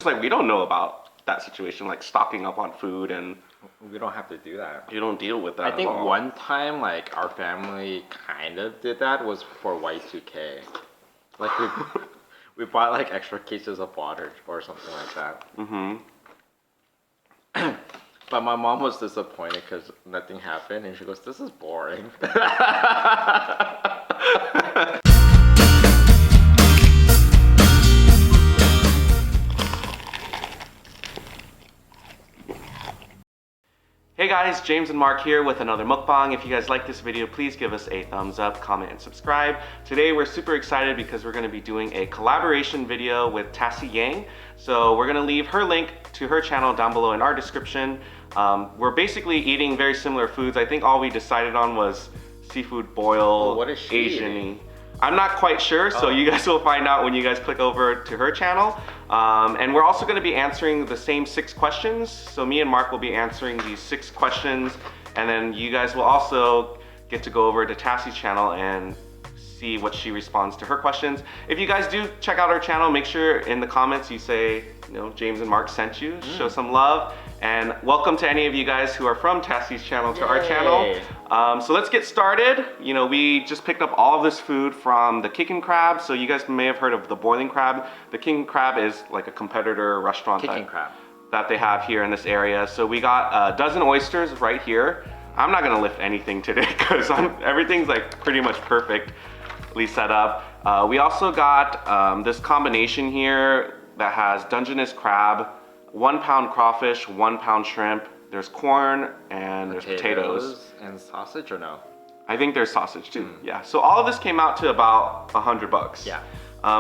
Like, we don't know about that situation, like stocking up on food, and we don't have to do that. You don't deal with that I think at all. one time, like, our family kind of did that was for Y2K. Like, we bought, like, extra cases of water or something like that. But my mom was disappointed because nothing happened, and she goes, "This is boring." Hey guys, James and Mark here with another mukbang. If you guys like this video, please give us a thumbs up, comment, and subscribe. Today we're super excited because we're going to be doing a collaboration video with TASSY YANG. So we're going to leave her link to her channel down below in our description. We're basically eating very similar foods. I think all we decided on was seafood boil, what is she Asian-y. I'm not quite sure, so you guys will find out when you guys click over to her channel. And we're also going to be answering the same 6 questions. So me and Mark will be answering these 6 questions, and then you guys will also get to go over to Tassy's channel and see what she responds to her questions. If you guys do check out our channel, make sure in the comments you say, you know, James and Mark sent you. Show some love. And welcome to any of you guys who are from Tassy's channel to our channel. So let's get started. You know, we just picked up all of this food from the Kickin Crab. So you guys may have heard of the boiling crab. The Kickin Crab is like a competitor restaurant that they have here in this area. So we got a dozen oysters right here. I'm not gonna lift anything today because everything's like pretty much perfectly set up. We also got this combination here that has dungeness crab, 1 pound crawfish, 1 pound shrimp. There's corn and there's potatoes. And sausage or no? I think there's sausage too, yeah. So all of this came out to about $100. Yeah.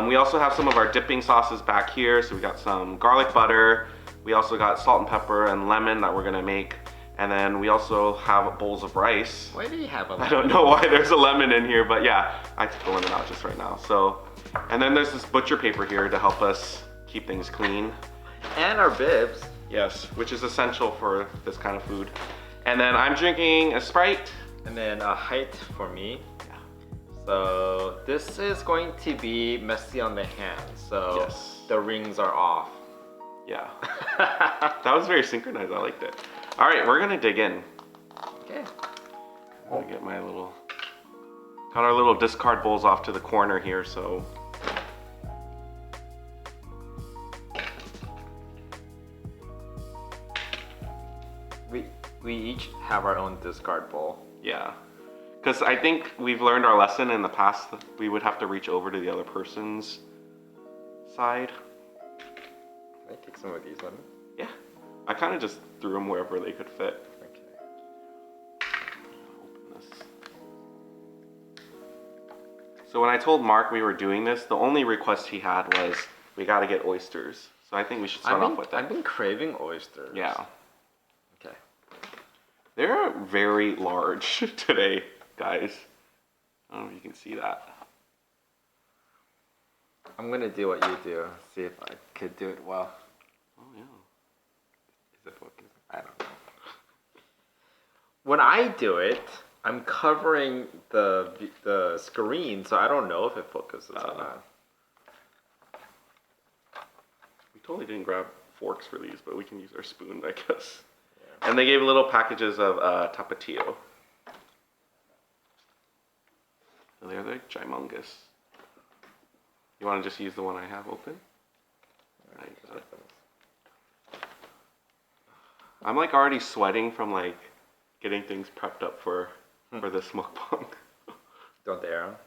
We also have some of our dipping sauces back here. So we got some garlic butter. We also got salt and pepper and lemon that we're gonna make. And then we also have bowls of rice. Why do you have a lemon? I don't know why there's a lemon in here, but yeah, I took the lemon out just right now. So, and then there's this butcher paper here to help us keep things clean. And our bibs. Yes, which is essential for this kind of food. And then I'm drinking a Sprite. And then a height for me. Yeah. So this is going to be messy on the hands. So the rings are off. Yeah. That was very synchronized, I liked it. All right, we're gonna dig in. Okay. I'm gonna get my little, got our little discard bowls off to the corner here, so. We each have our own discard bowl. Yeah, because I think we've learned our lesson in the past that we would have to reach over to the other person's side. Can I take some of these ones? Yeah, I kind of just threw them wherever they could fit. Okay. Open this. So when I told Mark we were doing this, the only request he had was, we gotta get oysters. So I think we should start off with that. I've been craving oysters. Yeah. Okay. They're very large today, guys. I don't know if you can see that. I'm gonna do what you do. See if I could do it well. Oh yeah. Is it focusing? I don't know. When I do it, I'm covering the screen, so I don't know if it focuses or not. We totally didn't grab forks for these, but we can use our spoon, I guess. Yeah. And they gave little packages of tapatio. So they're like gymongous. You want to just use the one I have open? I'm like already sweating from like getting things prepped up for this mukbang. Don't dare.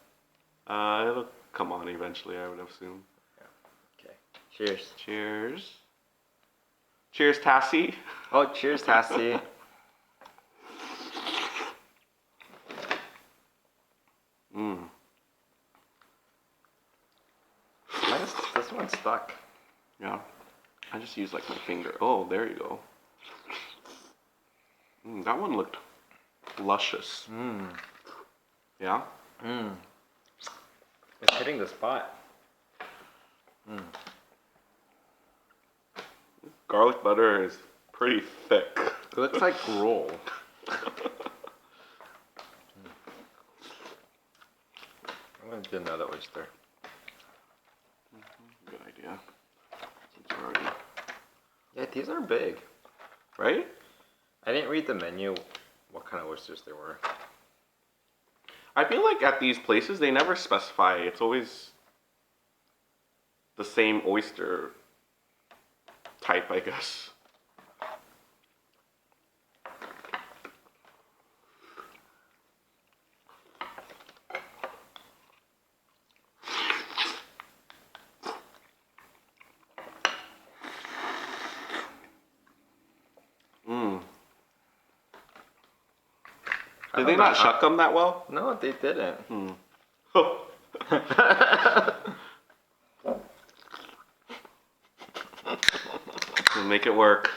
It'll come on eventually, I would assume. Yeah. Okay. Cheers. Cheers. Cheers, Tassy. Oh, cheers, Tassy. This one's stuck. Yeah. I just used like my finger. Oh, there you go. That one looked luscious. Yeah? It's hitting the spot. Garlic butter is pretty thick. It looks like gruel. I'm gonna do another oyster. Good idea. Since we're already these are big. Right? I didn't read the menu what kind of oysters they were. I feel like at these places they never specify. It's always the same oyster type, I guess. Did they not shuck them that well? No, they didn't. We'll make it work.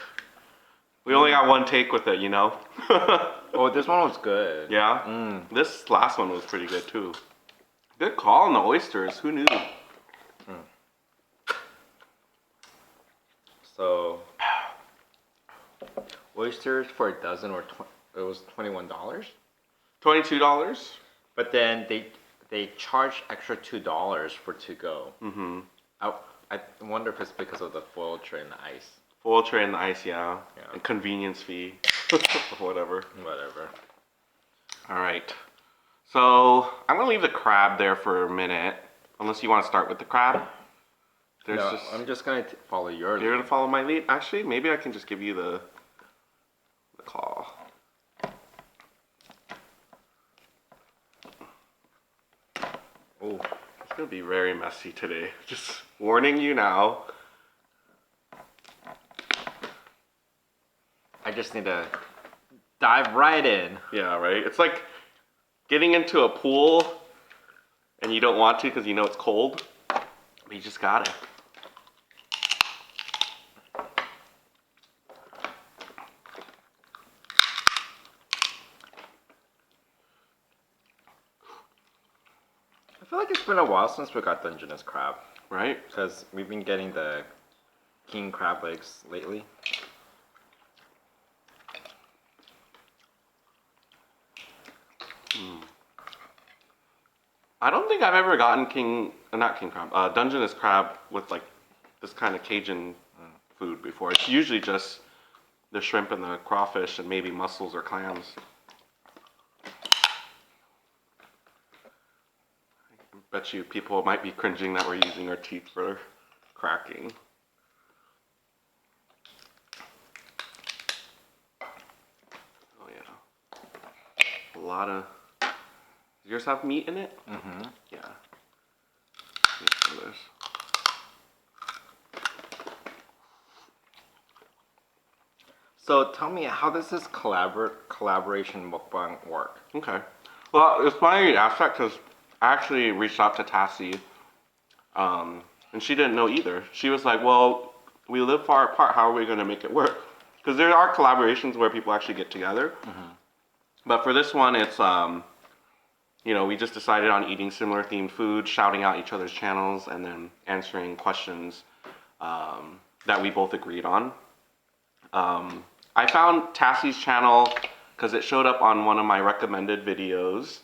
We only got one take with it, you know? Oh, this one was good. Yeah? This last one was pretty good too. Good call on the oysters. Who knew? So, oysters for a dozen it was $21. $22? But then they charge extra $2 for to go. I wonder if it's because of the foil tray and the ice. Foil tray and the ice, yeah. Yeah. And convenience fee. Whatever. Whatever. Alright. So, I'm gonna leave the crab there for a minute. Unless you want to start with the crab. No, I'm just gonna follow your lead. You're gonna follow my lead? Actually, maybe I can just give you the claw. Oh, it's gonna be very messy today. Just warning you now. I just need to dive right in. Yeah, right? It's like getting into a pool and you don't want to because you know it's cold, but you just gotta. I feel like it's been a while since we got dungeness crab. Right? Because we've been getting the king crab legs lately. I don't think I've ever gotten not king crab, dungeness crab with like this kind of Cajun food before. It's usually just the shrimp and the crawfish and maybe mussels or clams. I bet you people might be cringing that we're using our teeth for cracking. Oh yeah. A lot of... Does yours have meat in it? Mm-hmm. Yeah. Meat for this. So tell me, how does this collaboration mukbang work? Okay. Well, it's funny you asked that because I actually reached out to Tassy, and she didn't know either. She was like, well, we live far apart, how are we going to make it work? Because there are collaborations where people actually get together. But for this one, it's, you know, we just decided on eating similar themed food, shouting out each other's channels, and then answering questions that we both agreed on. I found Tassy's channel because it showed up on one of my recommended videos.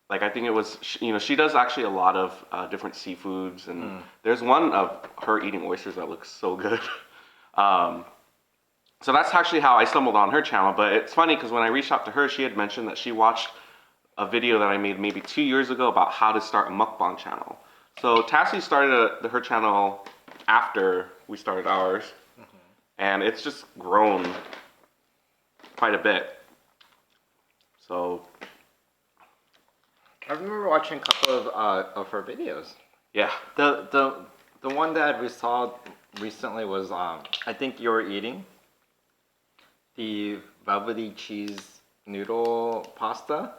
Like, I think it was, you know, she does actually a lot of different seafoods, and there's one of her eating oysters that looks so good. So that's actually how I stumbled on her channel, but it's funny because when I reached out to her, she had mentioned that she watched a video that I made maybe 2 years ago about how to start a mukbang channel. So Tassy started her channel after we started ours, and it's just grown quite a bit. So I remember watching a couple of her videos. yeah, The one that we saw recently was I think you were eating the velvety cheese noodle pasta.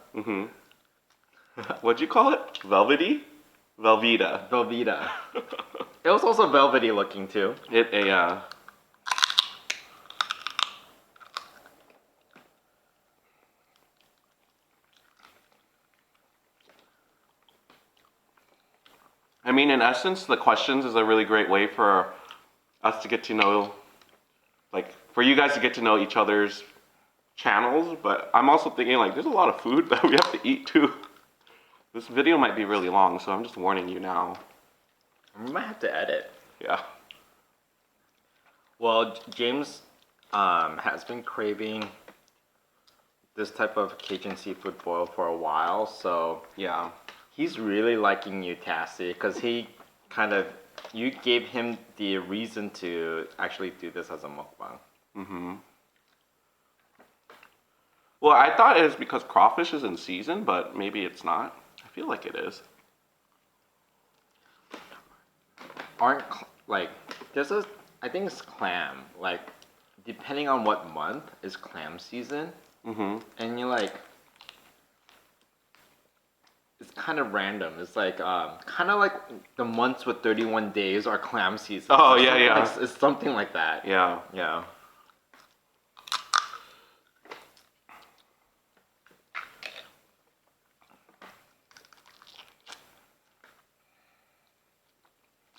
What'd you call it? Velvety? Velveeta. Velveeta. It was also velvety looking too. I mean, in essence, the questions is a really great way for us to get to know, like, for you guys to get to know each other's channels, but I'm also thinking, like, there's a lot of food that we have to eat too. This video might be really long, so I'm just warning you now. We might have to edit. Yeah. Well, James has been craving this type of Cajun seafood boil for a while, so Yeah. he's really liking you, Tassie, because you gave him the reason to actually do this as a mukbang. Mm-hmm. Well, I thought it was because crawfish is in season, but maybe it's not. I feel like it is. I think it's clam. Like, depending on what month is clam season, Mm-hmm. and you're like, it's kind of random. It's like kind of like the months with 31 days are clam season. Oh, Or yeah, something yeah. it's something like that. Yeah. Yeah.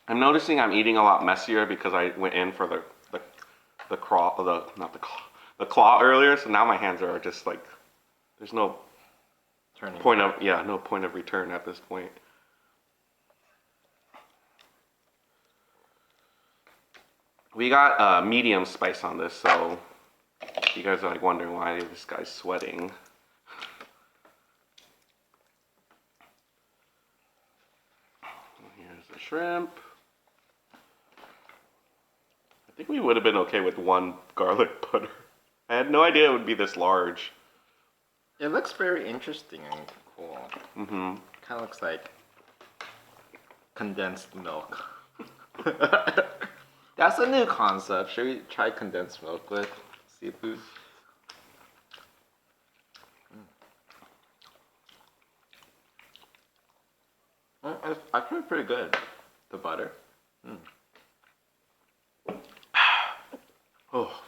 I'm noticing I'm eating a lot messier because I went in for the claw, not the claw, the claw earlier. So now my hands are just like, there's no Turning. no point of return at this point. We got medium spice on this, so you guys are like wondering why this guy's sweating. Here's the shrimp. I think we would have been okay with one garlic butter. I had no idea it would be this large. It looks very interesting and cool. Mm-hmm. Kind of looks like condensed milk. That's a new concept. Should we try condensed milk with seafood? It's actually pretty good. The butter. Oh,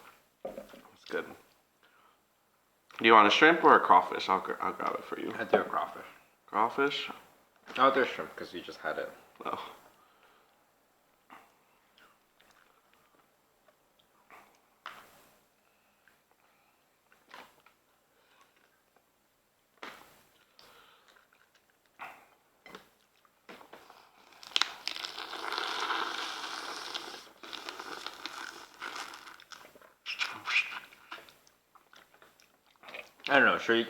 that's good. Do you want a shrimp or a crawfish? I'll grab it for you. I do a crawfish. Crawfish? I'll do shrimp because you just had it. Oh. I don't know. Should we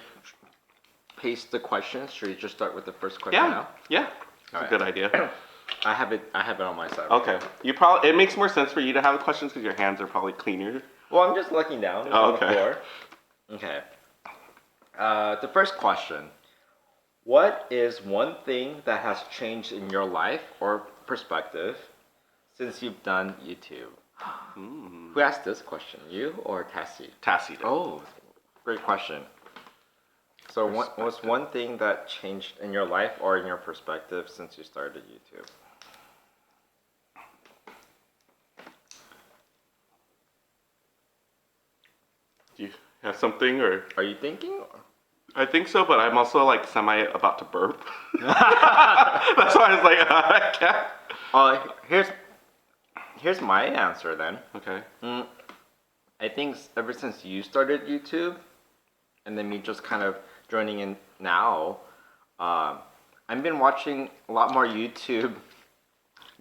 paste the questions? Should we just start with the first question now? Yeah. That's a good idea. I have it on my side. Okay. It makes more sense for you to have the questions because your hands are probably cleaner. Well, I'm just looking down Oh, on the floor. Okay. The first question. What is one thing that has changed in your life or perspective since you've done YouTube? Who asked this question? You or Tassie? Tassie did. Oh, great question. So what's one thing that changed in your life or in your perspective since you started YouTube? Do you have something or? Are you thinking? I think so, but I'm also like semi about to burp. That's why I was like, I can't. Here's my answer then. Okay. I think ever since you started YouTube, and then me just kind of joining in now, I've been watching a lot more YouTube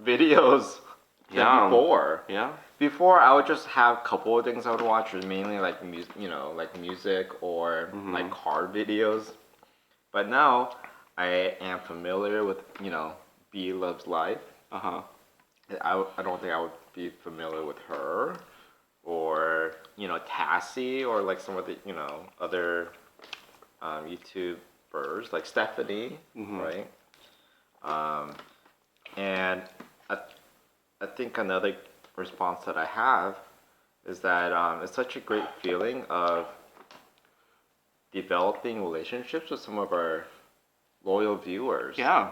videos than before. Yeah. Before I would just have a couple of things I would watch, or mainly like music or like car videos. But now I am familiar with B Loves Life. Uh-huh. I don't think I would be familiar with her, or Tassie, or like some of the other YouTubers like Stephanie, right? And I think another response that I have is that it's such a great feeling of developing relationships with some of our loyal viewers. Yeah.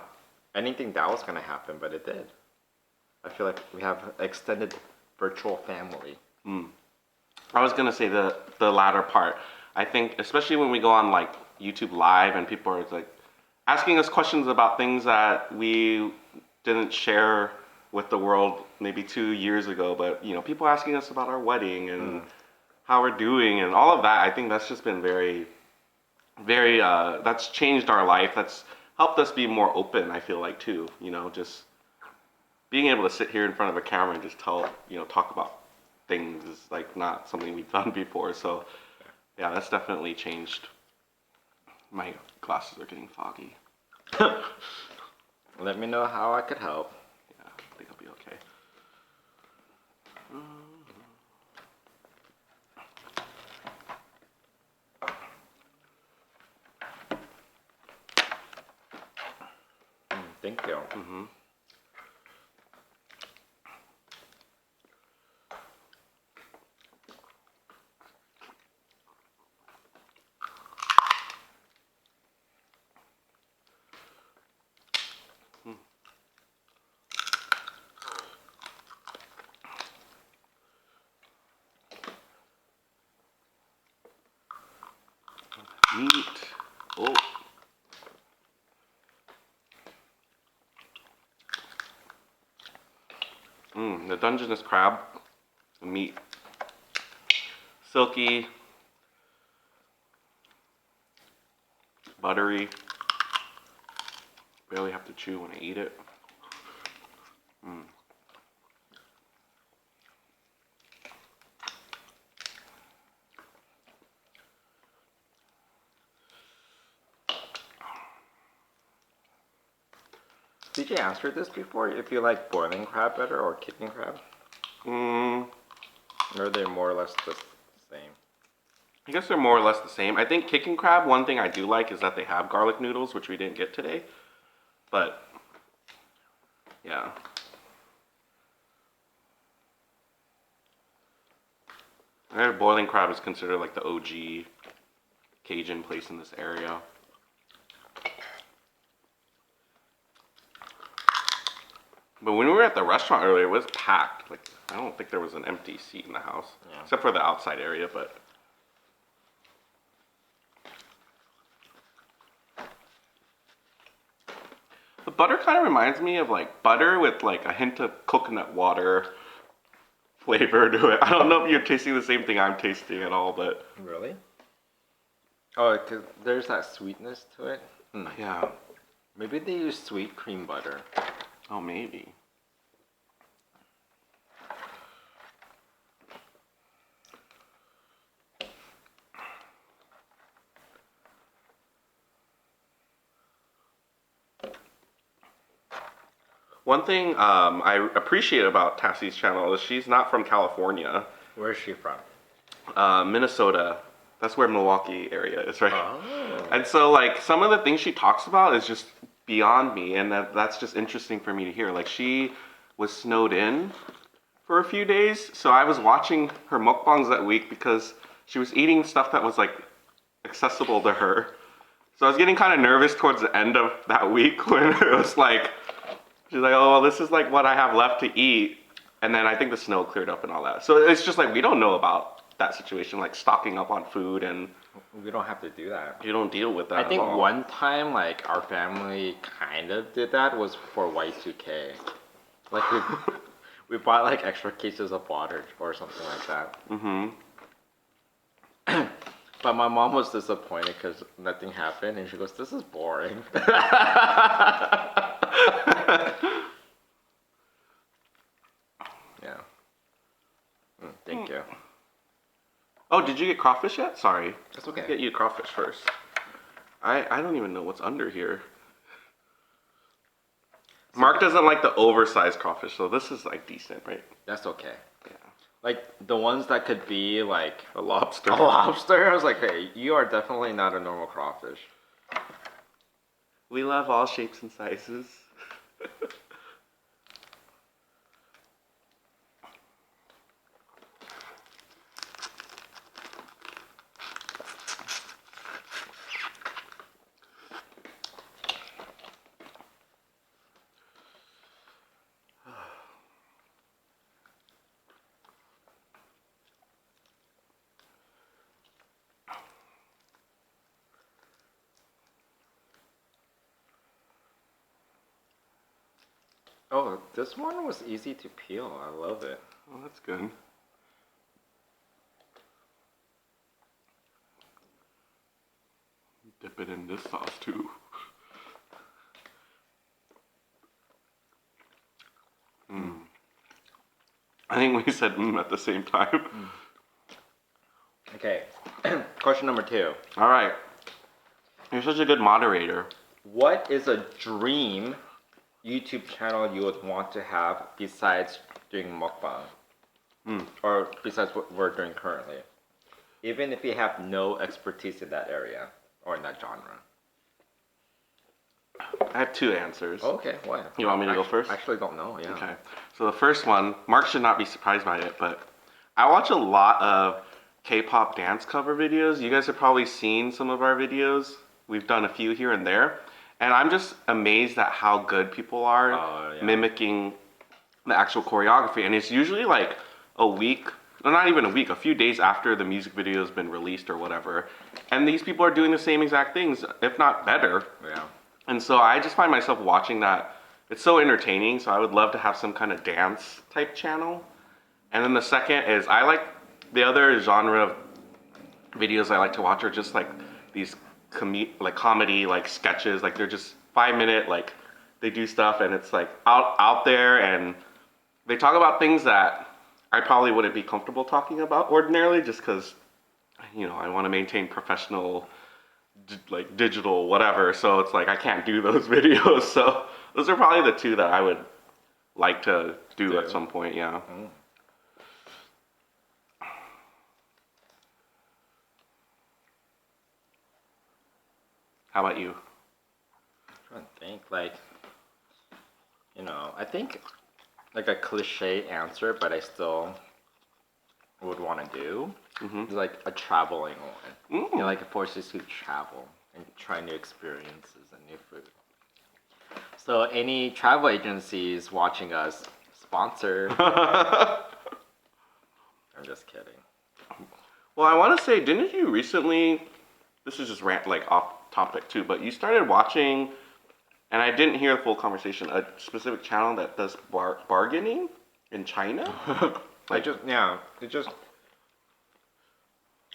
I didn't think that was gonna happen, but it did. I feel like we have extended virtual family. I was gonna say the latter part. I think especially when we go on like YouTube Live and people are like asking us questions about things that we didn't share with the world maybe 2 years ago, but people asking us about our wedding and how we're doing and all of that. I think that's just been very, very. That's changed our life. That's helped us be more open. I feel like too. Just being able to sit here in front of a camera and just talk about things is like not something we've done before. So yeah, that's definitely changed. My glasses are getting foggy. Let me know how I could help. Yeah, I think I'll be okay. Thank you. Meat. Oh. The dungeness crab. The meat. Silky. Buttery. Barely have to chew when I eat it. Did you answer this before? If you like boiling crab better or kicking crab? Or are they more or less the same? I guess they're more or less the same. I think kicking crab, one thing I do like is that they have garlic noodles, which we didn't get today. But, yeah. Boiling crab is considered like the OG Cajun place in this area. But when we were at the restaurant earlier, it was packed. Like, I don't think there was an empty seat in the house. Yeah. Except for the outside area, but... The butter kind of reminds me of like butter with like a hint of coconut water flavor to it. I don't know if you're tasting the same thing I'm tasting at all, but... Really? Oh, because there's that sweetness to it? Yeah. Maybe they use sweet cream butter. Oh, maybe. One thing I appreciate about Tassy's channel is she's not from California. Where is she from? Minnesota. That's where Milwaukee area is, right? Oh. And so, like, some of the things she talks about is just beyond me, and that's just interesting for me to hear. Like, she was snowed in for a few days, so I was watching her mukbangs that week because she was eating stuff that was, like, accessible to her. So I was getting kind of nervous towards the end of that week when it was like, she's like, oh, well, this is like what I have left to eat. And then I think the snow cleared up and all that. So it's just like, we don't know about that situation, like stocking up on food, and We don't have to do that. you don't deal with that I think at all. one time, like, our family kind of did that was for Y2K. Like, we bought, like, extra cases of water or something like that. But my mom was disappointed because nothing happened, and she goes, this is boring. Yeah. Thank you. Oh, did you get crawfish yet? Sorry. That's okay. Get you crawfish first. I don't even know what's under here. Mark doesn't like the oversized crawfish, so this is like decent, right? That's okay. Yeah. Like, the ones that could be, like, A lobster. a lobster, I was like, hey, you are definitely not a normal crawfish. We love all shapes and sizes. Oh, this one was easy to peel. I love it. Oh, that's good. Dip it in this sauce too. I think we said at the same time. Okay. Question number 2. All right. You're such a good moderator. What is a dream YouTube channel you would want to have besides doing mukbang? Or besides what we're doing currently? Even if you have no expertise in that area or in that genre. I have 2 answers. Okay, what? You want me to go first? I actually don't know, yeah. Okay. So the first one, Mark should not be surprised by it, but I watch a lot of K-pop dance cover videos. You guys have probably seen some of our videos. We've done a few here and there. And I'm just amazed at how good people are mimicking the actual choreography. And it's usually like a week, or not even a week, a few days after the music video has been released or whatever. And these people are doing the same exact things, if not better. Yeah. And so I just find myself watching that. It's so entertaining, so I would love to have some kind of dance type channel. And then the second is, I like the other genre of videos I like to watch are just like these comedy like sketches. Like they're just 5-minute, like they do stuff and it's like out there and they talk about things that I probably wouldn't be comfortable talking about ordinarily just because, you know, I want to maintain professional like digital whatever, so it's like I can't do those videos. So those are probably the 2 that I would like to do at some point. Yeah. How about you? I'm trying to think, like, you know, I think like a cliche answer, but I still would want to do is like a traveling one. You know, like it forces you to travel and try new experiences and new food. So any travel agencies watching us, sponsor. I'm just kidding. Well, I want to say, didn't you recently? This is just like off topic too, but you started watching, and I didn't hear the full conversation. A specific channel that does bargaining in China. Like it just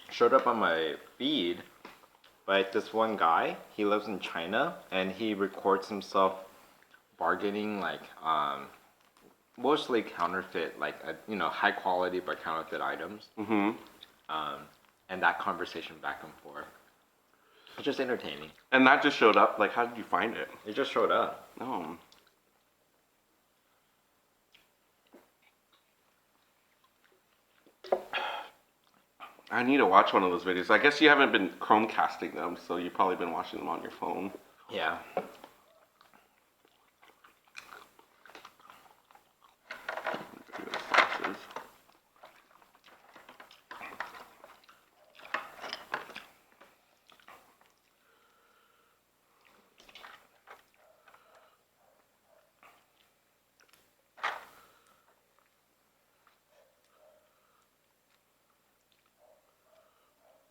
showed up on my feed. Like this one guy, he lives in China and he records himself bargaining like mostly counterfeit, like you know, high quality but counterfeit items. And that conversation back and forth. It's just entertaining. And that just showed up. Like, how did you find it? It just showed up. Oh. I need to watch one of those videos. I guess you haven't been Chromecasting them, so you've probably been watching them on your phone. Yeah.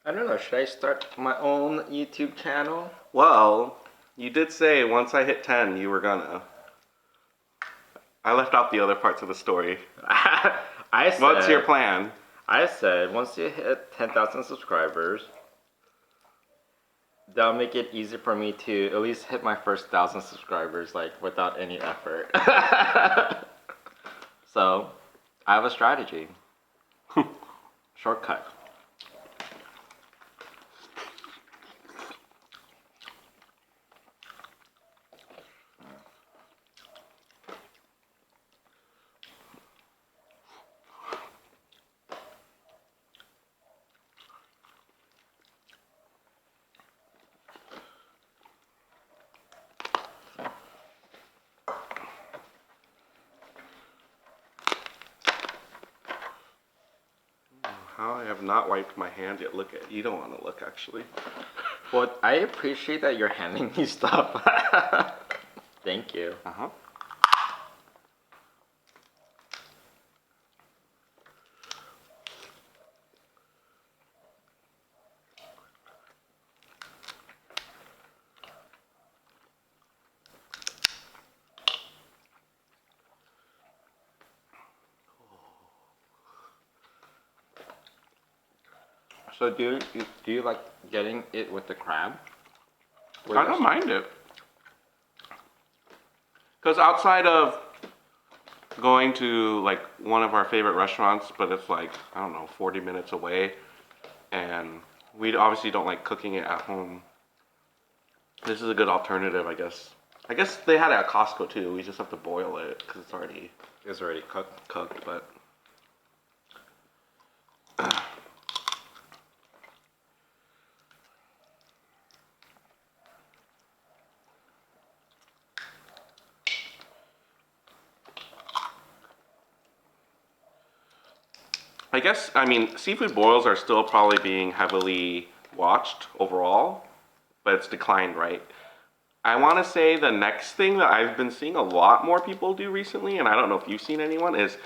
I don't know, should I start my own YouTube channel? Well, you did say once I hit 10, you were gonna. I left out the other parts of the story. I said, what's your plan? I said once you hit 10,000 subscribers, that'll make it easy for me to at least hit my first 1,000 subscribers like without any effort. So, I have a strategy. Shortcut. How I have not wiped my hand yet. Look at you. Don't want to look actually. Well, I appreciate that you're handing me stuff. Thank you. Uh-huh. So do you like getting it with the crab? I don't mind it. Because outside of going to like one of our favorite restaurants, but it's like, I don't know, 40 minutes away. And we obviously don't like cooking it at home. This is a good alternative, I guess. I guess they had it at Costco too. We just have to boil it because it's already cooked, but I guess, I mean, seafood boils are still probably being heavily watched overall, but it's declined, right? I want to say the next thing that I've been seeing a lot more people do recently, and I don't know if you've seen anyone, is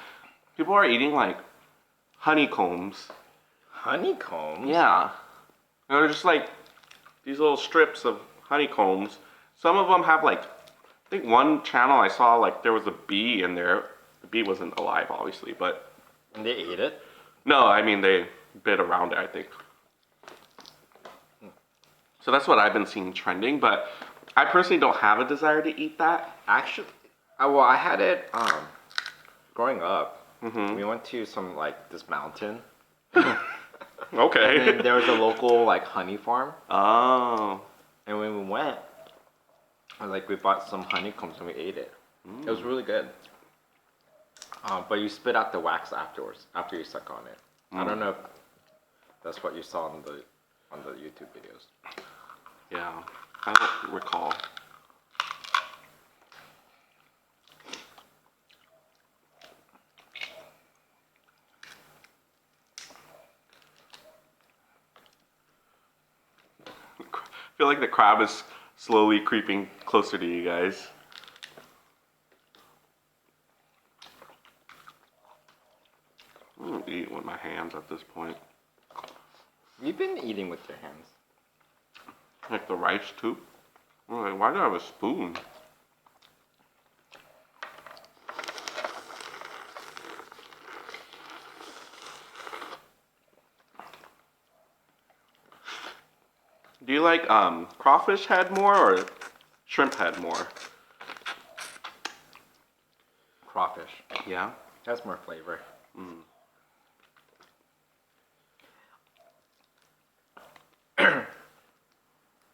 people are eating like honeycombs. Honeycombs? Yeah. They're just like these little strips of honeycombs. Some of them have like, I think one channel I saw like there was a bee in there. The bee wasn't alive, obviously, but. And they ate it? No, I mean they bit around it, I think. So that's what I've been seeing trending, but I personally don't have a desire to eat that. Actually, well, I had it growing up. Mm-hmm. We went to some like this mountain. Okay. And then there was a local like honey farm. Oh. And when we went, like we bought some honeycombs and we ate it. It was really good. But you spit out the wax afterwards, after you suck on it. I don't know if that's what you saw on the YouTube videos. Yeah, I don't recall. I feel like the crab is slowly creeping closer to you guys. I'm gonna eat with my hands at this point. You've been eating with your hands. Like the rice too? I'm like, why do I have a spoon? Do you like crawfish head more or shrimp head more? Crawfish. Yeah? Has more flavor.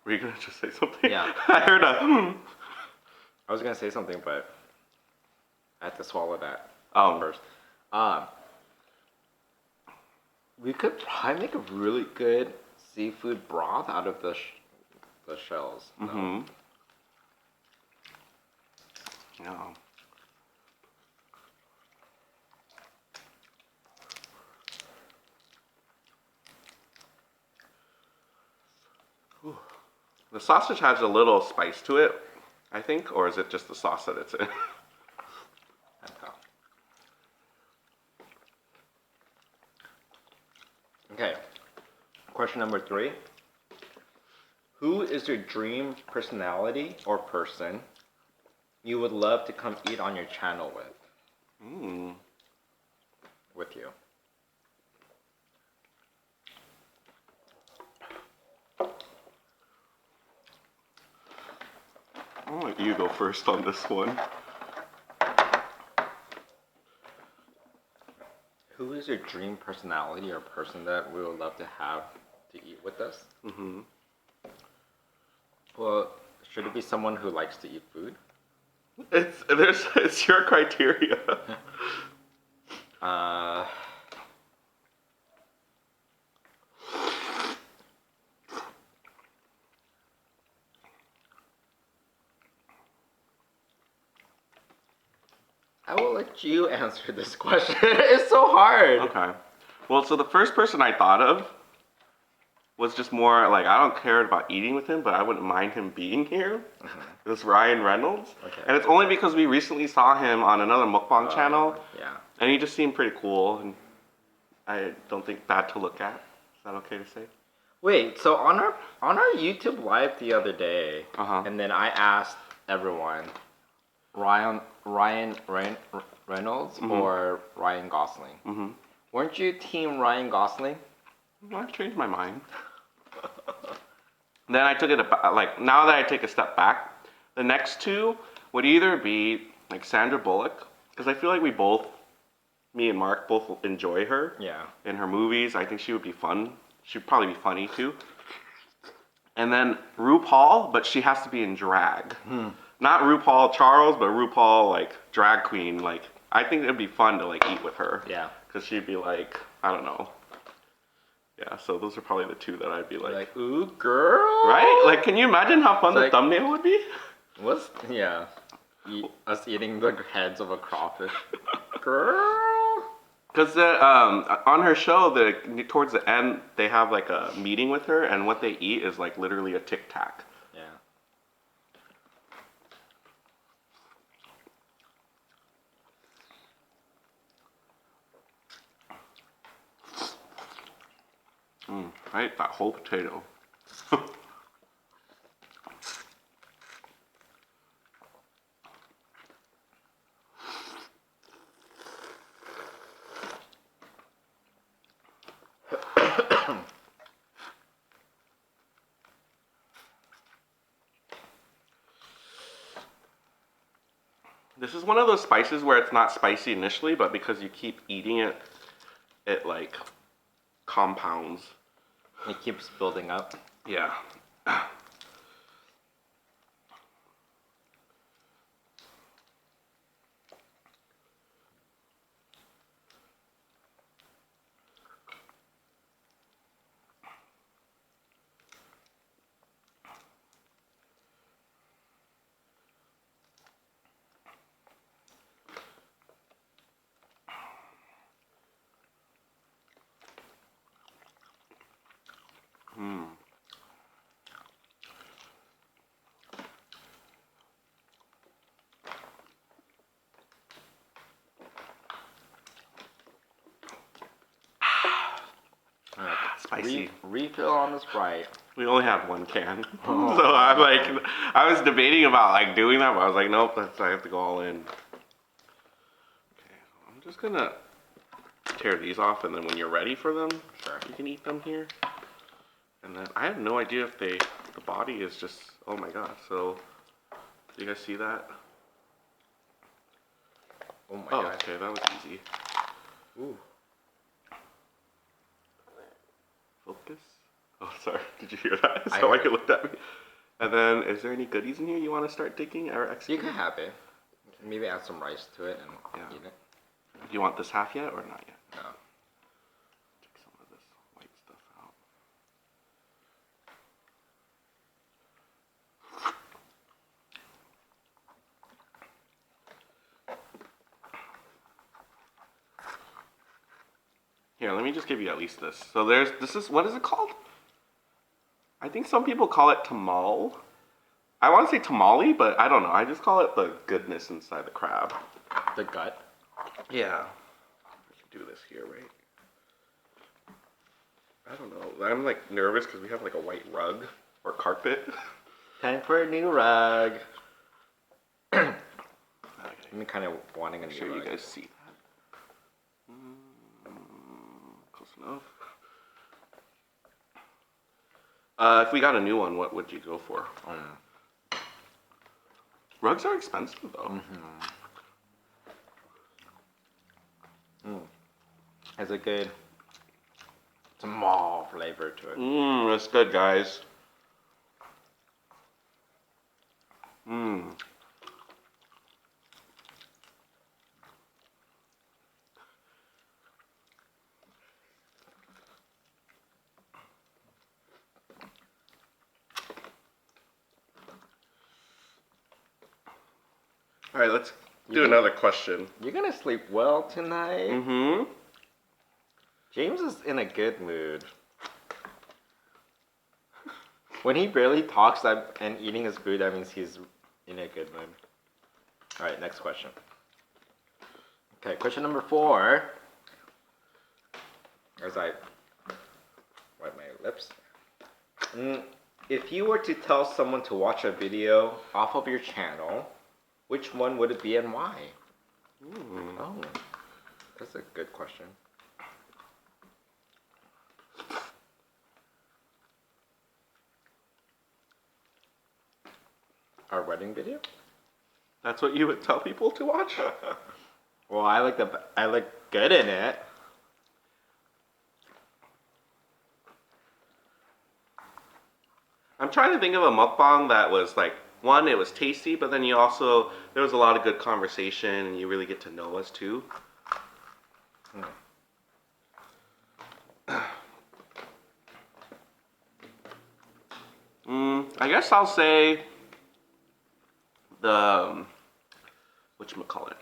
Were you gonna just say something? Yeah. I heard a I was gonna say something, but I had to swallow that Oh. first. We could probably make a really good seafood broth out of the shells. No? Mm-hmm. Yeah. Whew. The sausage has a little spice to it, I think, or is it just the sauce that it's in? Okay. Question number 3. Who is your dream personality or person you would love to come eat on your channel with? With you. I'll let you go first on this one. Who is your dream personality or person that we would love to have to eat with us? Mm-hmm. Well, should it be someone who likes to eat food? It's your criteria. I will let you answer this question. It's so hard. Okay. Well, so the first person I thought of was just more like, I don't care about eating with him, but I wouldn't mind him being here. It was Ryan Reynolds. Okay. And it's only because we recently saw him on another mukbang channel. Yeah. And he just seemed pretty cool. And I don't think bad to look at. Is that okay to say? Wait, so on our YouTube live the other day, and then I asked everyone, Ryan Reynolds or Ryan Gosling? Weren't you team Ryan Gosling? I've changed my mind. Then I took it like, now that I take a step back, the next two would either be like Sandra Bullock, because I feel like me and Mark both enjoy her. Yeah. In her movies. I think she would be fun. She'd probably be funny too. And then RuPaul, but she has to be in drag. Not RuPaul Charles, but RuPaul like drag queen. Like I think it'd be fun to like eat with her. Yeah. Because she'd be like, I don't know. Yeah, so those are probably the two that I'd be like, ooh, girl. right? Like, can you imagine how fun It's the like- thumbnail would be? Yeah. Us eating the heads of a crawfish. Girl. Because on her show, towards the end, they have like a meeting with her, and what they eat is like literally a Tic Tac. Yeah. Right? That whole potato. This is one of those spices where it's not spicy initially, but because you keep eating it, it like compounds. It keeps building up. Yeah. Spicy. Refill on the Sprite. We only have one can. So I'm like, I was debating about like doing that, but I was like, nope, I have to go all in. Okay, I'm just gonna tear these off, and then when you're ready for them, Sure. you can eat them here. And then I have no idea if the body is just, oh my god. So, do you guys see that? Oh my Oh, god. okay, that was easy. Ooh. Focus. Oh, sorry. Did you hear that? I So heard it looked at me. And then, is there any goodies in here you want to start digging or You executing? can have it. Maybe add some rice to it and Yeah. eat it. Do you want this half yet or not yet? No. Take some of this white stuff out. Here, let me just give you at least this. So this is, what is it called? I think some people call it tamal. I want to say tamale, but I don't know. I just call it the goodness inside the crab. The gut. Yeah. We can do this here, right? I don't know. I'm like nervous because we have like a white rug or carpet. Time for a new rug. Okay. I'm kind of wanting a Make new sure rug. you guys see that. Close enough. If we got a new one, what would you go for? Rugs are expensive though. Has a good small flavor to it. That's good, guys. All right, let's do another question. You're gonna sleep well tonight. Mm-hmm. James is in a good mood. When he barely talks and eating his food, that means he's in a good mood. All right, next question. Okay, question number 4. As I wipe my lips. If you were to tell someone to watch a video off of your channel, which one would it be and why? Oh, that's a good question. Our wedding video? That's what you would tell people to watch? Well, I look good in it. I'm trying to think of a mukbang that was like, one, it was tasty, but then there was a lot of good conversation and you really get to know us too. I guess I'll say the, whatchamacallit,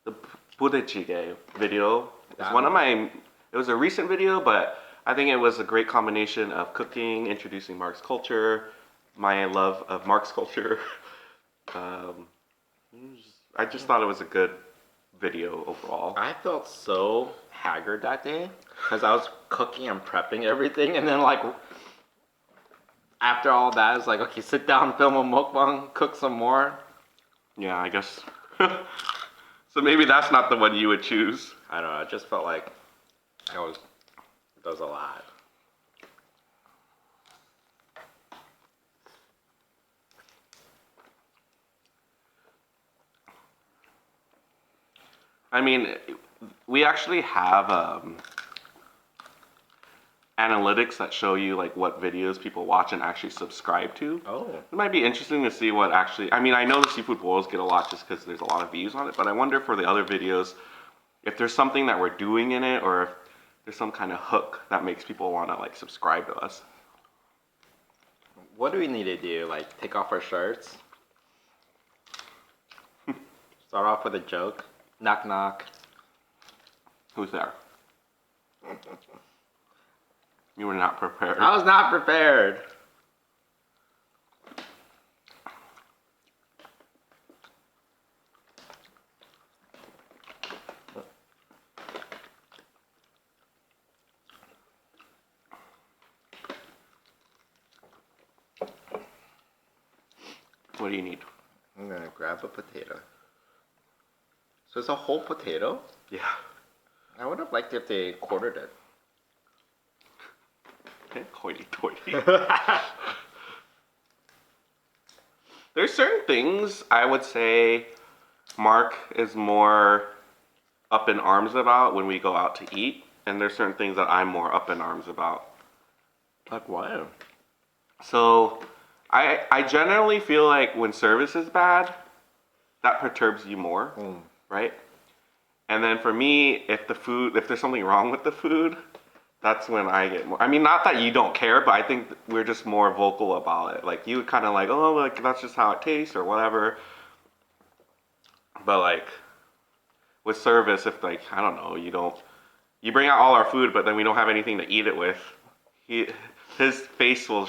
the budae video. It's one of my, it was a recent video, but I think it was a great combination of cooking, introducing Mark's culture, my love of Mark's culture. I just thought it was a good video overall. I felt so haggard that day because I was cooking and prepping everything, and then like after all that, it's like, okay, sit down, film a mukbang, cook some more. Yeah, I guess. So maybe that's not the one you would choose. I don't know. It just felt like that was a lot. I mean, we actually have analytics that show you like what videos people watch and actually subscribe to. Oh. It might be interesting to see what actually, I mean, I know the seafood boils get a lot just because there's a lot of views on it, but I wonder for the other videos, if there's something that we're doing in it or if there's some kind of hook that makes people want to like subscribe to us. What do we need to do? Like take off our shirts? Start off with a joke. Knock knock. Who's there? You were not prepared. I was not prepared. What do you need? I'm gonna grab a potato. So it's a whole potato? Yeah. I would have liked if they quartered it. Hoity-toity. There's certain things I would say Mark is more up in arms about when we go out to eat, and there's certain things that I'm more up in arms about. Like what? So I generally feel like when service is bad, that perturbs you more, right? And then for me, if there's something wrong with the food, that's when I get more. I mean, not that you don't care, but I think we're just more vocal about it. Like you kind of like, oh, like that's just how it tastes or whatever. But like with service, if like I don't know, you bring out all our food, but then we don't have anything to eat it with, his face will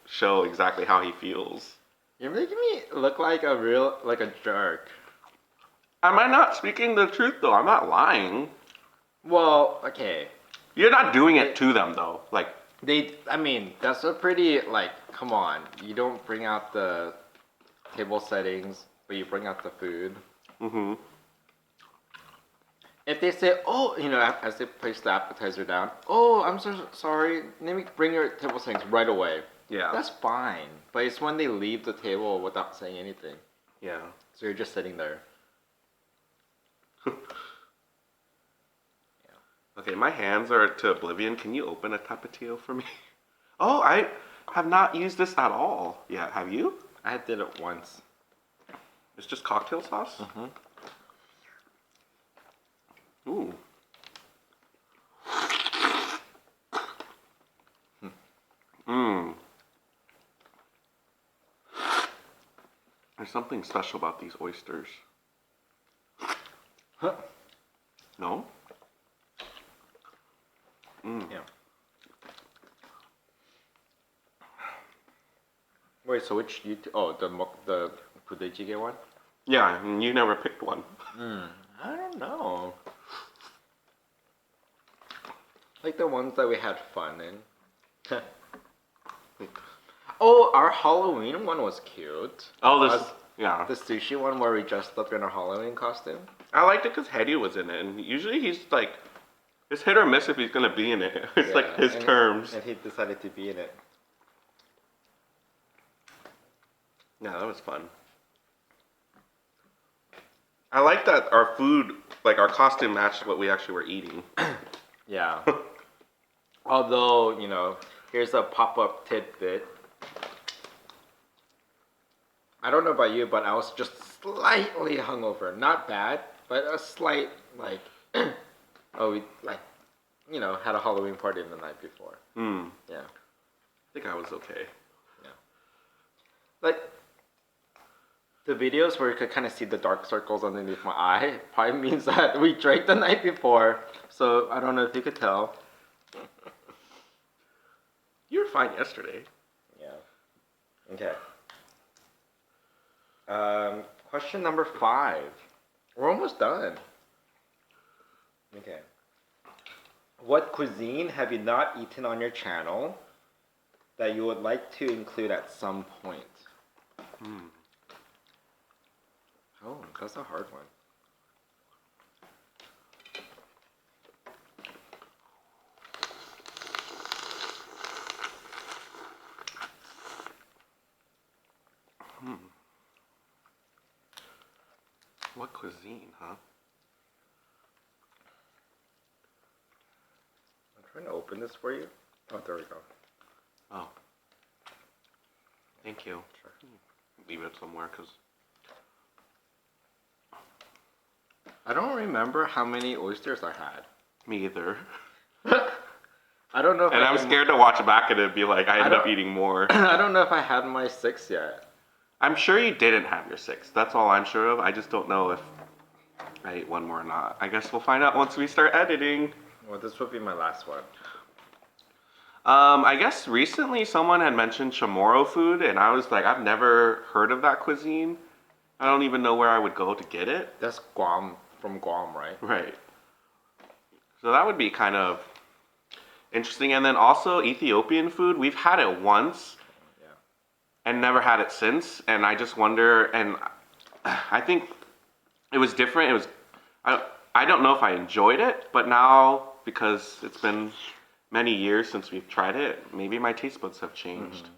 show exactly how he feels. You're making me look like a jerk. Am I not speaking the truth though? I'm not lying. Well, okay. You're not doing it to them though. Like I mean, that's a pretty, like, come on. You don't bring out the table settings, but you bring out the food. Mm-hmm. If they say, oh, you know, as they place the appetizer down, oh, I'm so sorry, let me bring your table settings right away. Yeah. That's fine. But it's when they leave the table without saying anything. Yeah. So you're just sitting there. Okay, my hands are to oblivion. Can you open a tapatio for me? Oh, I have not used this at all. Yeah, have you? I did it once. It's just cocktail sauce? Mm-hmm. Ooh. Mmm. There's something special about these oysters. Huh. No? Mm. Yeah. Wait, so which the pudejjigae one? Yeah, and you never picked one. I don't know. Like the ones that we had fun in. Oh, our Halloween one was cute. Oh, yeah. The sushi one where we dressed up in our Halloween costume. I liked it because Hedy was in it, and usually he's like, it's hit or miss if he's gonna be in it. It's like his terms. And he decided to be in it. Yeah, that was fun. I like that our food, like our costume matched what we actually were eating. Yeah. Although, you know, here's a pop-up tidbit. I don't know about you, but I was just slightly hungover. Not bad, but a slight, like, oh, we, like, you know, had a Halloween party the night before. Yeah. I think I was okay. Yeah. Like, the videos where you could kind of see the dark circles underneath my eye probably means that we drank the night before. So, I don't know if you could tell. You were fine yesterday. Yeah. Okay. Question number 5. We're almost done. Okay. What cuisine have you not eaten on your channel that you would like to include at some point? Oh, that's a hard one. What cuisine, huh? I'm trying to open this for you. Oh, there we go. Oh. Thank you. Sure. Leave it somewhere, because... I don't remember how many oysters I had. Me either. I don't know if And I'm scared to watch back and it'd be like I end up eating more. I don't know if I had my 6 yet. I'm sure you didn't have your 6. That's all I'm sure of. I just don't know if I ate one more or not. I guess we'll find out once we start editing. Well, this would be my last one. I guess recently someone had mentioned Chamorro food, and I was like, I've never heard of that cuisine. I don't even know where I would go to get it. That's Guam, from Guam, right? Right. So that would be kind of interesting. And then also Ethiopian food. We've had it once and never had it since. And I just wonder, and I think it was different. It was, I don't know if I enjoyed it, but now because it's been many years since we've tried it, maybe my taste buds have changed.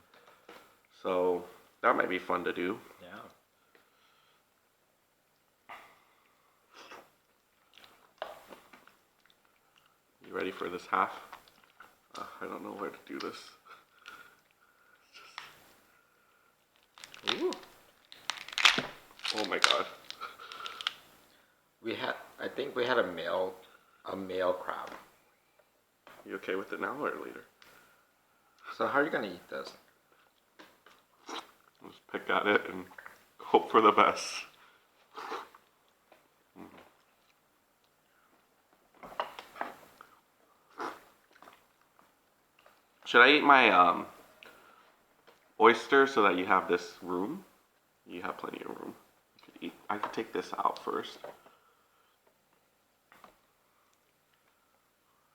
So that might be fun to do. Yeah. You ready for this half? I don't know where to do this. Ooh. Oh my god. I think we had a male crab. You okay with it now or later? So how are you gonna eat this? Just pick at it and hope for the best. Should I eat my oyster so that you have this room? You have plenty of room. I could take this out first.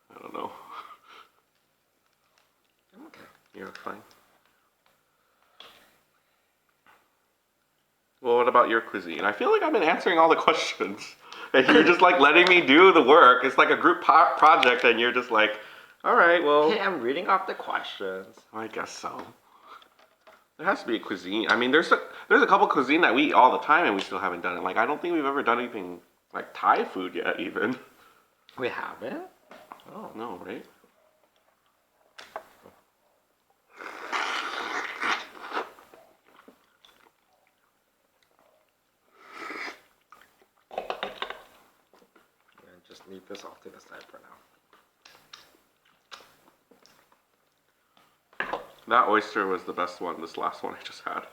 I don't know. I'm okay. You're fine. Well, what about your cuisine? I feel like I've been answering all the questions. And you're just like letting me do the work. It's like a group project and you're just like, all right, well. Hey, I'm reading off the questions. I guess so. There has to be a cuisine. I mean, there's a couple cuisine that we eat all the time and we still haven't done it. Like, I don't think we've ever done anything like Thai food yet, even. We haven't? Oh, no, right? Yeah, just leave this off to the side for now. That oyster was the best one, this last one I just had.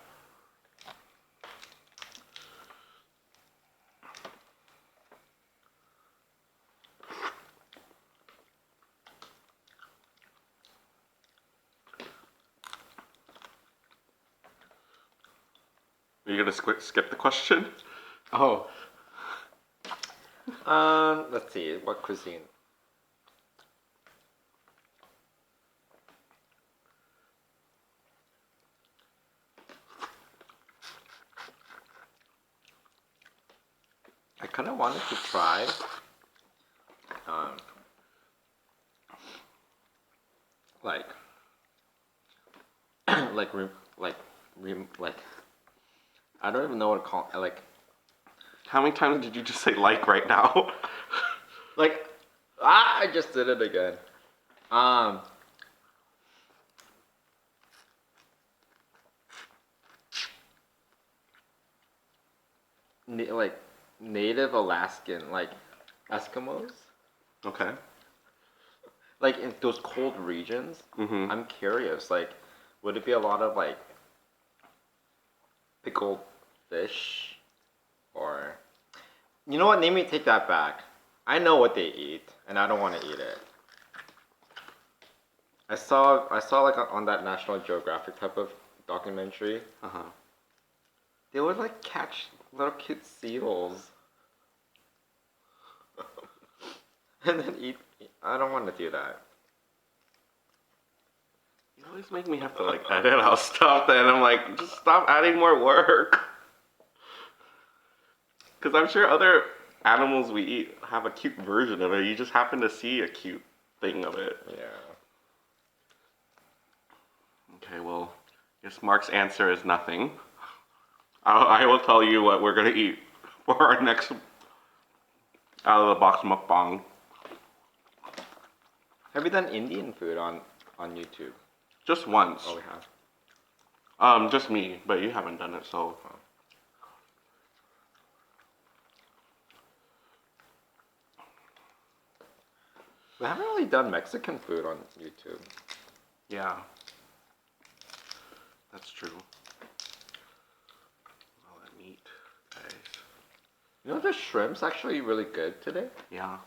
Are you gonna skip the question? Oh. Let's see, what cuisine? I kind of wanted to try like like I don't even know what to call it. Like How many times did you just say like right now? Like, I just did it again. Like native Alaskan, like Eskimos, Okay. like in those cold regions. Mm-hmm. I'm curious, like, would it be a lot of like pickled fish, or you know what? Let me take that back. I know what they eat, and I don't want to eat it. I saw like on that National Geographic type of documentary. Uh-huh. They would like catch little cute seals and then eat. I don't want to do that. You always make me have to like edit out stuff then. I'm like, just stop adding more work. Because I'm sure other animals we eat have a cute version of it. You just happen to see a cute thing of it. Yeah. Okay, well, I guess Mark's answer is nothing. I will tell you what we're going to eat for our next out of the box mukbang. Have you done Indian food on YouTube? Just once. Oh, we have. Just me, but you haven't done it, so. We haven't really done Mexican food on YouTube. Yeah. That's true. All that meat, guys. You know, the shrimp's actually really good today. Yeah.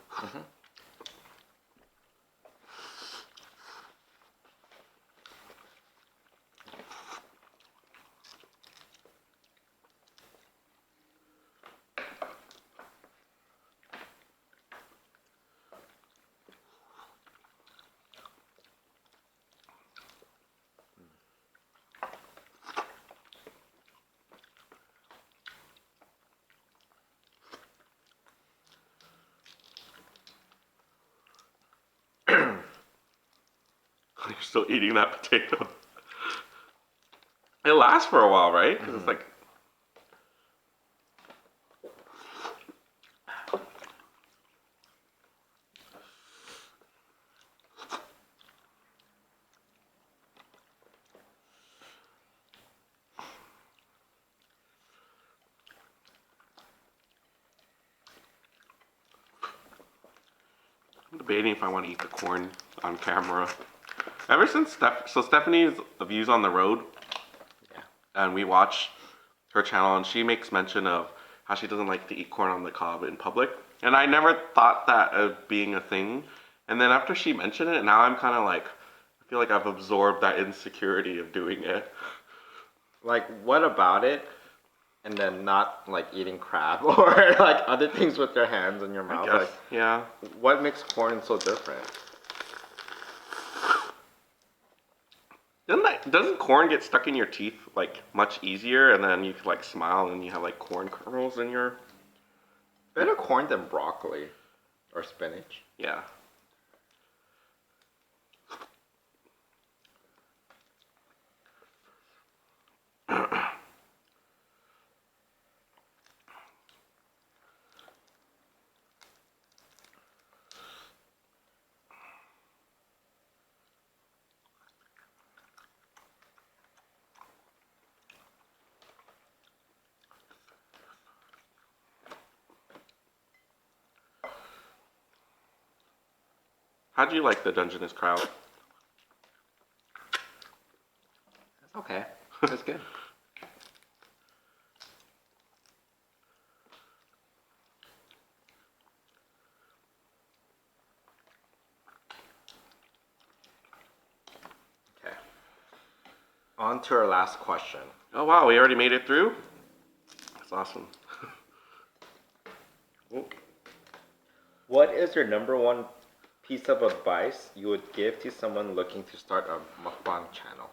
You're still eating that potato. It lasts for a while, right? Because it's like. I'm debating if I want to eat the corn on camera. Ever since Stephanie's Views on the Road, Yeah. and we watch her channel, and she makes mention of how she doesn't like to eat corn on the cob in public, and I never thought that of being a thing. And then after she mentioned it, now I'm kind of like, I feel like I've absorbed that insecurity of doing it. Like, what about it? And then not like eating crab or like other things with your hands in your mouth. I guess, Like, yeah. what makes corn so different? Doesn't corn get stuck in your teeth like much easier, and then you can like smile and you have like corn kernels in your. Better corn than broccoli or spinach. Yeah. How'd you like the Dungeness crab? That's okay. That's good. Okay. On to our last question. Oh wow, we already made it through? That's awesome. What is your number one piece of advice you would give to someone looking to start a mukbang channel?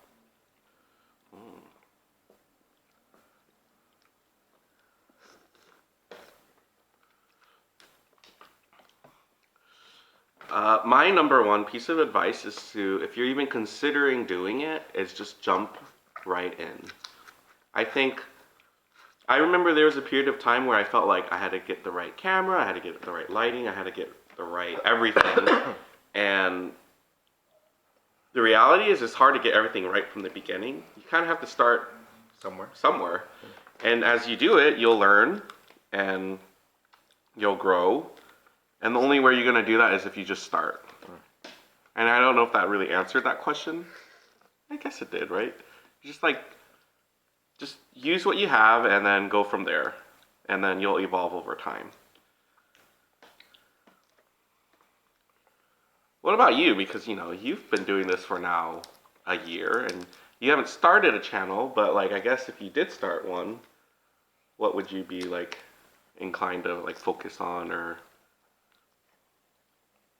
My number one piece of advice is to, if you're even considering doing it, is just jump right in. I think I remember there was a period of time where I felt like I had to get the right camera, I had to get the right lighting, I had to get the right everything. And the reality is it's hard to get everything right from the beginning. You kind of have to start somewhere. And as you do it, you'll learn and you'll grow. And the only way you're going to do that is if you just start. And I don't know if that really answered that question. I guess it did, right? Just use what you have and then go from there. And then you'll evolve over time. What about you? Because, you know, you've been doing this for now a year and you haven't started a channel, but like, I guess if you did start one, what would you be like inclined to like focus on, or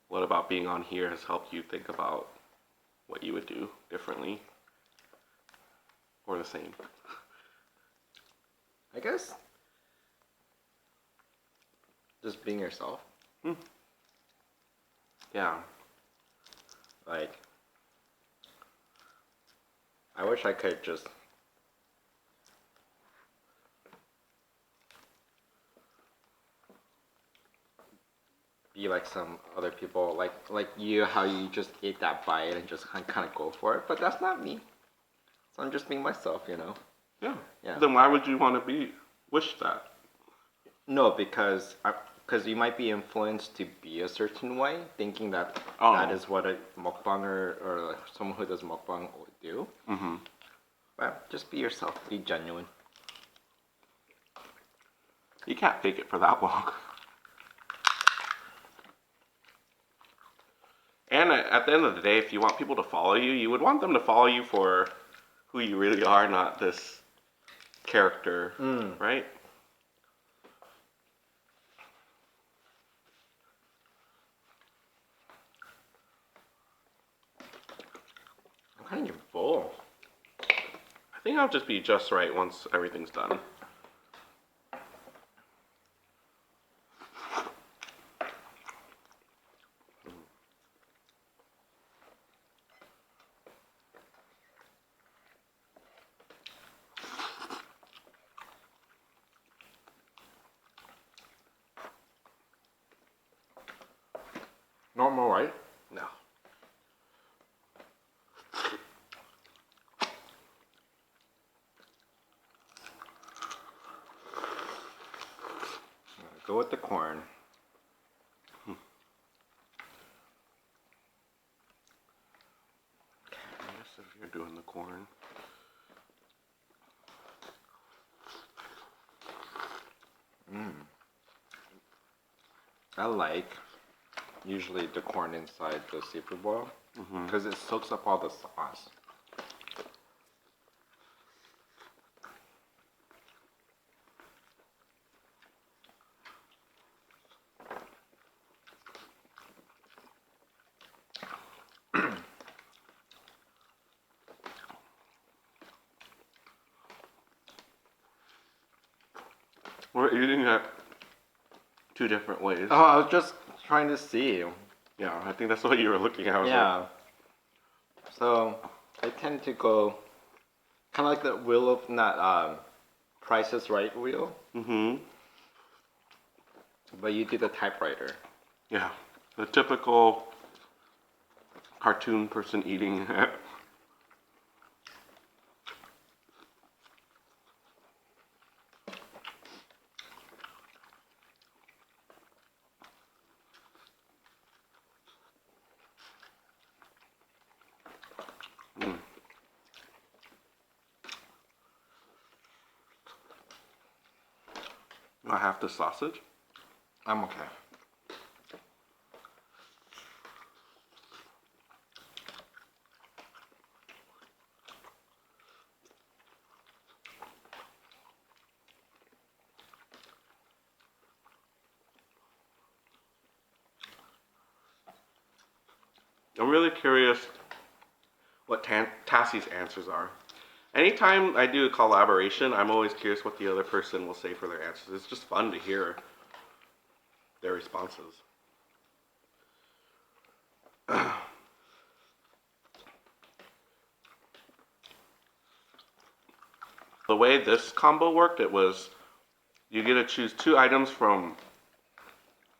what about being on here has helped you think about what you would do differently or the same? I guess just being yourself. Yeah. Like, I wish I could just be like some other people, like you, how you just ate that bite and just kind of go for it. But that's not me. So I'm just being myself, you know. Yeah. Then why would you want to wish that? No, because you might be influenced to be a certain way, thinking that that is what a mukbanger or like someone who does mukbang would do. But just be yourself. Be genuine. You can't fake it for that long. And at the end of the day, if you want people to follow you, you would want them to follow you for who you really are, not this character, right? I'm kind of full. I think I'll just be just right once everything's done. Normal, right? No. Go with the corn. I guess if you're doing the corn. I like usually the corn inside the seafood boil because it soaks up all the sauce. We're eating it two different ways. Oh, I was just trying to see. Yeah, I think that's what you were looking at. Yeah. So I tend to go kind of like the wheel of not Price is Right wheel. But you do the typewriter. Yeah, the typical cartoon person eating it. I have the sausage. I'm okay. I'm really curious what Tassie's answers are. Anytime I do a collaboration, I'm always curious what the other person will say for their answers. It's just fun to hear their responses. the way this combo worked, it was you get to choose 2 items from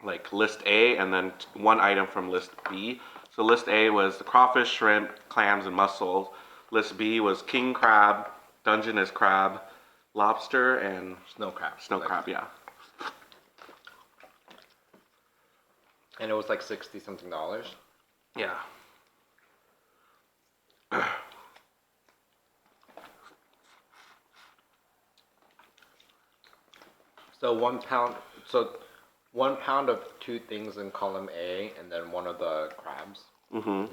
like list A and then 1 item from list B. So list A was the crawfish, shrimp, clams, and mussels. List B was king crab, dungeness crab, lobster, and Snow crab. snow crab, yeah. And it was like $60 something. Yeah. So 1 pound. So 1 pound of 2 things in column A, and then 1 of the crabs. Mm-hmm.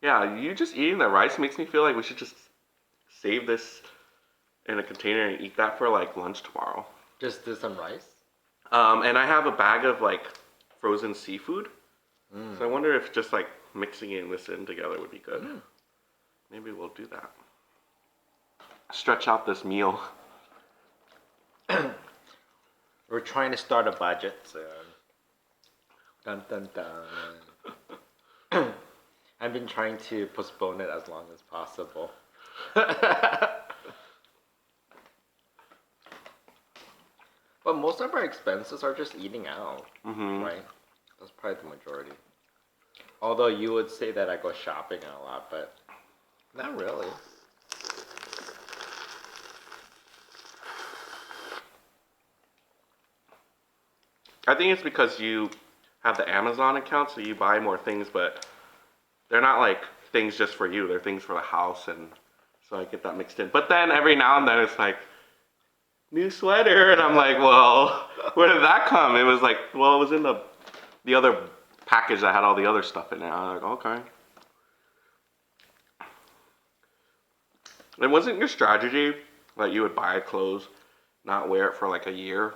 Yeah, you just eating the rice makes me feel like we should just save this in a container and eat that for like lunch tomorrow. Just do some rice. And I have a bag of like frozen seafood. So I wonder if just like mixing this in together would be good. Maybe we'll do that. Stretch out this meal. We're trying to start a budget soon. Dun dun dun. I've been trying to postpone it as long as possible. But most of our expenses are just eating out, right? That's probably the majority. Although you would say that I go shopping a lot, but not really. I think it's because you have the Amazon account, so you buy more things, but they're not like things just for you. They're things for the house, and so I get that mixed in. But then every now and then it's like, new sweater, and I'm like, well, where did that come? It was like, well, it was in the other package that had all the other stuff in it. I'm like, okay. And wasn't your strategy that you would buy clothes, not wear it for like a year,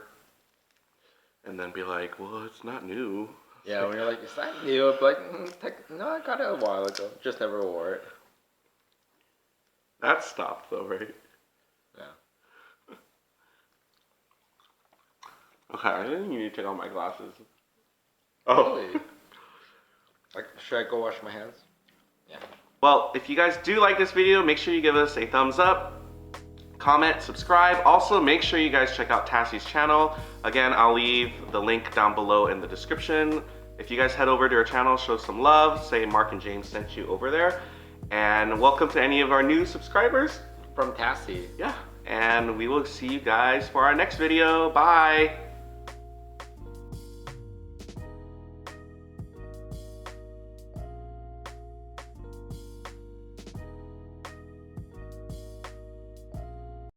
and then be like, well, it's not new? Yeah, when you're like, is that new? I'm like, no, I got it a while ago. Just never wore it. That stopped though, right? Yeah. Okay, I think you need to take off my glasses. Oh. Really? Like, should I go wash my hands? Yeah. Well, if you guys do like this video, make sure you give us a thumbs up, comment, subscribe. Also, make sure you guys check out Tassy's channel. Again, I'll leave the link down below in the description. If you guys head over to her channel, show some love, say Mark and James sent you over there. And welcome to any of our new subscribers. From Tassy. Yeah, and we will see you guys for our next video. Bye.